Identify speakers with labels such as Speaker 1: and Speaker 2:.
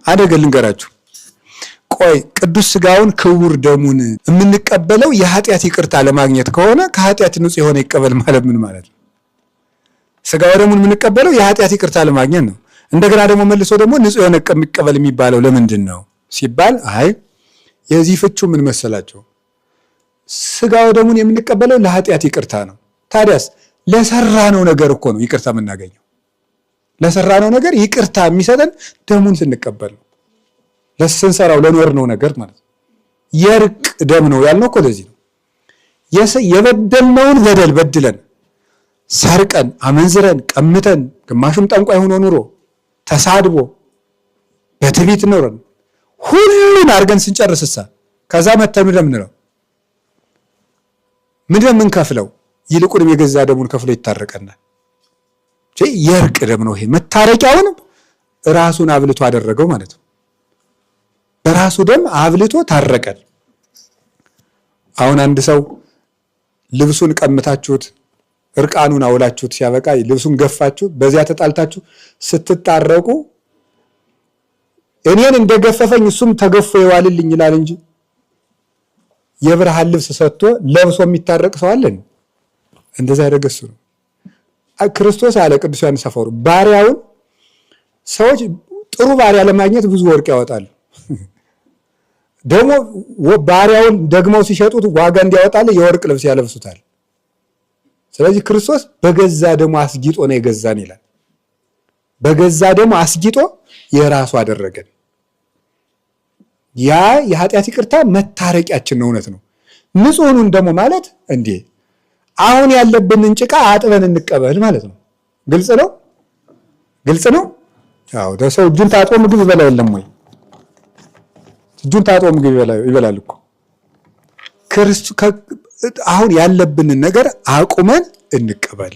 Speaker 1: አደገ ልንገራችሁ። ቆይ ቅዱስ ሥጋውን ክቡር ደሙን የምንቀበለው የኃጢአት ይቅርታ ለማግኘት ከሆነ ከኃጢአት ንጹሕ የሆነ ይቀበል ማለት ምን ማለት ነው? ሥጋው ደሙን የምንቀበለው የኃጢአት ይቅርታ ለማግኘት ነው። እንደገና ደግሞ መልሶ ደግሞ ንጹሕ የሆነ የሚቀበል የሚባለው ለምንድን ነው ሲባል፣ አይ የዚህ ፍቹ ምን መሰላቸው? ሥጋው ደሙን የምንቀበለው ለኃጢአት ይቅርታ ነው። ታዲያስ ለሰራነው ነገር እኮ ነው ይቅርታ የምናገኘው። ለሰራነው ነገር ይቅርታ የሚሰጠን ደሙን ስንቀበል ነው። ለስንሰራው ለኖርነው ነገር ማለት ነው። የእርቅ ደም ነው ያልነው እኮ ለዚህ ነው። የበደልነውን በደል በድለን ሰርቀን፣ አመንዝረን፣ ቀምተን፣ ግማሹም ጠንቋይ ሆኖ ኑሮ ተሳድቦ በትዕቢት ኖረን ሁሉን አድርገን ስንጨርስሳ ከዛ መተን ምንድነው የምንከፍለው? ይልቁንም የገዛ ደሙን ከፍሎ ይታረቀናል። የእርቅ ደም ነው ይሄ። መታረቂያውንም ራሱን አብልቶ አደረገው ማለት ነው። በራሱ ደም አብልቶ ታረቀን። አሁን አንድ ሰው ልብሱን ቀምታችሁት እርቃኑን አውላችሁት ሲያበቃ ልብሱን ገፋችሁት፣ በዚያ ተጣልታችሁ ስትታረቁ እኔን እንደገፈፈኝ እሱም ተገፎ ይዋልልኝ ይላል እንጂ የብርሃን ልብስ ሰጥቶ ለብሶ የሚታረቅ ሰው አለን? እንደዛ ያደረገ እሱ ነው። ክርስቶስ አለ ቅዱስ ዮሐንስ አፈወርቅ፣ ባሪያውን ሰዎች ጥሩ ባሪያ ለማግኘት ብዙ ወርቅ ያወጣሉ። ደግሞ ባሪያውን ደግመው ሲሸጡት ዋጋ እንዲያወጣል የወርቅ ልብስ ያለብሱታል። ስለዚህ ክርስቶስ በገዛ ደሙ አስጊጦ ነው የገዛን ይላል። በገዛ ደሙ አስጊጦ የራሱ አደረገን። ያ የኃጢአት ይቅርታ መታረቂያችን ነው። እውነት ነው። ንጹሕን ደግሞ ማለት እንዴ አሁን ያለብንን ጭቃ አጥበን እንቀበል ማለት ነው። ግልጽ ነው፣ ግልጽ ነው። አዎ ሰው እጁን ታጥቦ ምግብ ይበላ የለም ወይ? እጁን ታጥቦ ምግብ ይበላል እኮ። አሁን ያለብንን ነገር አቁመን እንቀበል።